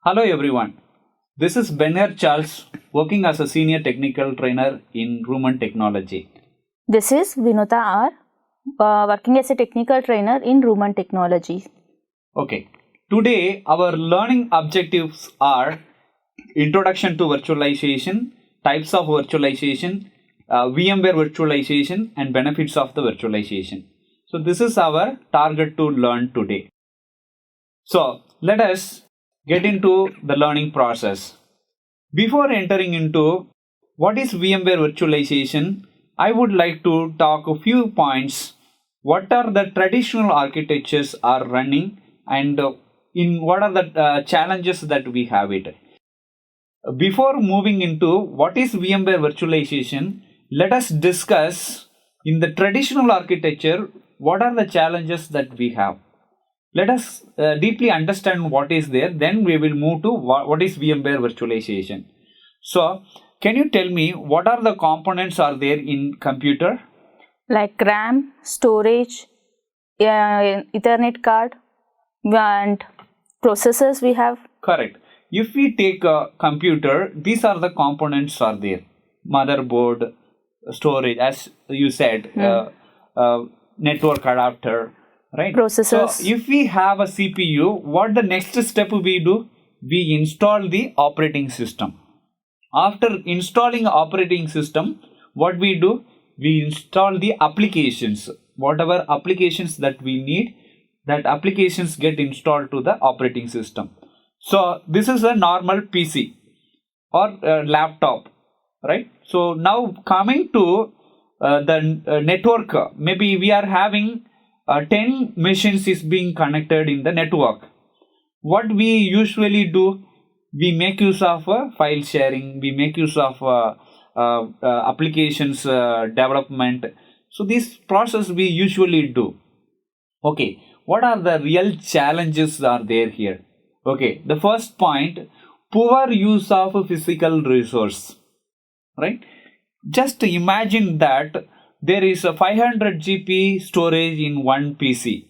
Hello everyone. This is Benner Charles working as a senior technical trainer in Rumen Technology. This is Vinota R, working as a technical trainer in Rumen Technology. Okay. Today our learning objectives are introduction to virtualization, types of virtualization, VMware virtualization and benefits of the virtualization. So this is our target to learn today. So let us get into the learning process. Before entering into what is VMware virtualization, I would like to talk a few points. What are the traditional architectures are running and in what are the challenges that we have it. Before moving into what is VMware virtualization, let us discuss in the traditional architecture what are the challenges that we have. Let us deeply understand what is there, then we will move to what is VMware virtualization. So, can you tell me what are the components are there in computer? Like RAM, storage, Ethernet card, and processors we have. Correct. If we take a computer, these are the components are there. Motherboard, storage, as you said, network adapter, right? Processors. So if we have a CPU, what the next step we do? We install the operating system. After installing operating system, what we do? We install the applications. Whatever applications that we need, that applications get installed to the operating system. So this is a normal PC or laptop, right? So now coming to the network, maybe we are having 10 machines is being connected in the network. What we usually do, we make use of file sharing, we make use of applications development. So this process we usually do. Okay, what are the real challenges are there here? Okay, the first point, poor use of physical resource, right? Just imagine that there is a 500 GB storage in one PC.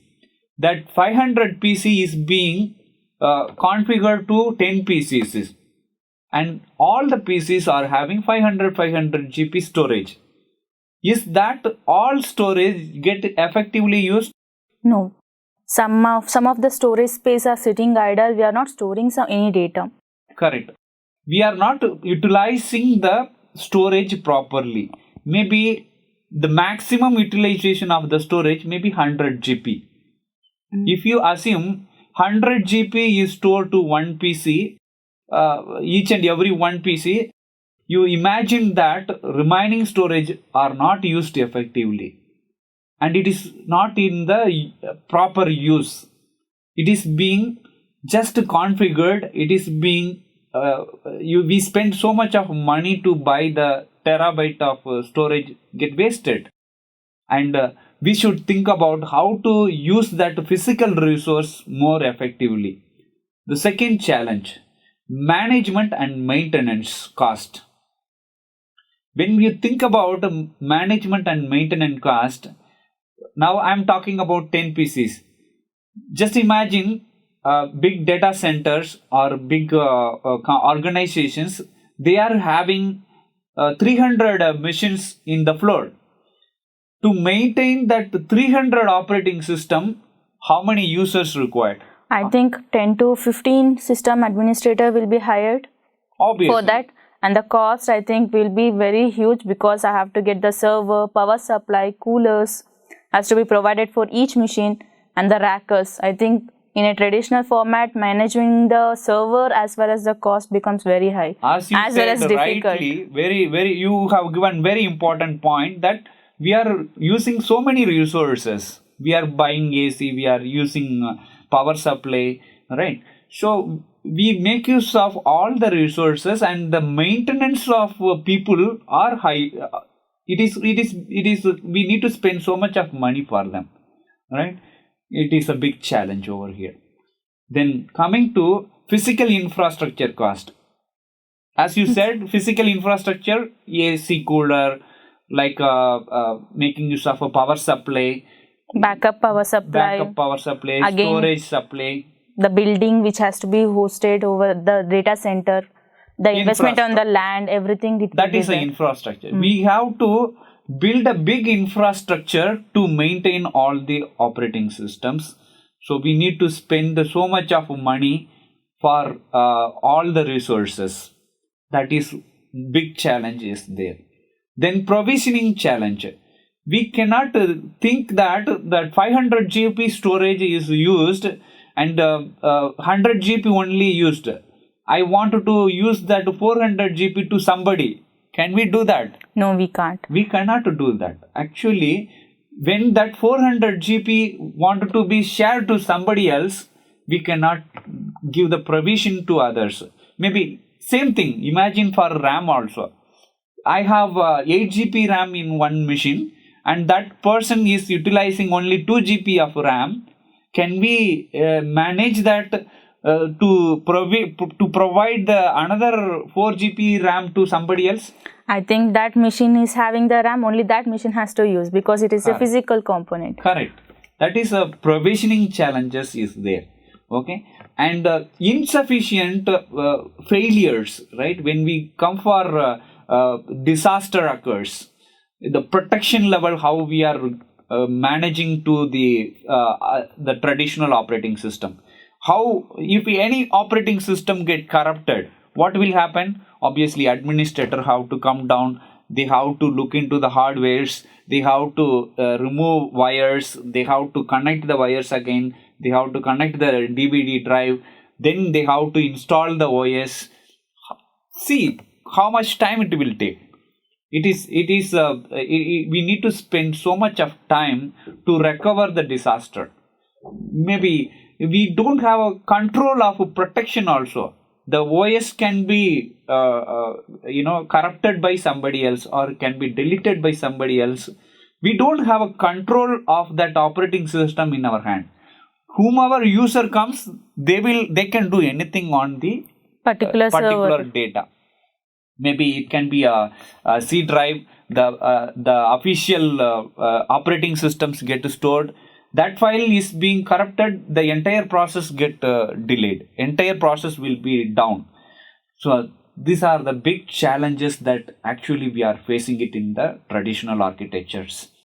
That 500 PC is being configured to 10 PCs and all the PCs are having 500 GB storage. Is that all storage get effectively used? No. Some of the storage space are sitting idle. We are not storing any data. Correct. We are not utilizing the storage properly. Maybe the maximum utilization of the storage may be 100 GB. If you assume 100 GB is stored to one PC, each and every one PC, you imagine that remaining storage are not used effectively. And it is not in the proper use. It is being just configured. It is being we spend so much of money to buy the terabyte of storage get wasted, and we should think about how to use that physical resource more effectively. The second challenge, management and maintenance cost. When you think about management and maintenance cost, now I'm talking about 10 PCs. Just imagine big data centers or big organizations, they are having 300 machines in the floor. To maintain that 300 operating system, how many users required? I think 10 to 15 system administrator will be hired. Obviously. For that. And the cost I think will be very huge because I have to get the server, power supply, coolers has to be provided for each machine, and the rackers. I think in a traditional format, managing the server as well as the cost becomes very high. As you said well as rightly, very you have given very important point that we are using so many resources. We are buying AC, we are using power supply, right? So we make use of all the resources, and the maintenance of people are high. It is we need to spend so much of money for them, right? It is a big challenge over here. Then coming to physical infrastructure cost. As you said, physical infrastructure, AC, cooler, like making use of a power supply, backup power supply, storage supply, the building which has to be hosted over the data center, the investment on the land, everything. That is the infrastructure. We have to build a big infrastructure to maintain all the operating systems. So we need to spend so much of money for all the resources. That is big challenge is there. Then provisioning challenge. We cannot think that 500 GB storage is used and 100 GB only used. I want to use that 400 GB to somebody. Can we do that? No, we can't. We cannot do that. Actually, when that 400 GB wanted to be shared to somebody else, we cannot give the provision to others. Maybe same thing. Imagine for RAM also. I have 8 GB RAM in one machine and that person is utilizing only 2 GB of RAM. Can we manage that to provide the another 4 GB RAM to somebody else? I think that machine is having the RAM, only that machine has to use because it is a physical component. Correct. That is a provisioning challenges is there. Okay. And insufficient failures, right? When we come for disaster occurs, the protection level, how we are managing to the traditional operating system. How, if any operating system get corrupted, what will happen? Obviously, administrator have to come down. They have to look into the hardwares. They have to remove wires. They have to connect the wires again. They have to connect the DVD drive. Then they have to install the OS. See how much time it will take. We need to spend so much of time to recover the disaster. Maybe we don't have a control of protection also. The OS can be corrupted by somebody else or can be deleted by somebody else. We don't have a control of that operating system in our hand. Whomever user comes, they can do anything on the particular data. Maybe it can be a C drive. The official operating systems get stored. That file is being corrupted. The entire process get delayed. Entire process will be down. So these are the big challenges that actually we are facing it in the traditional architectures.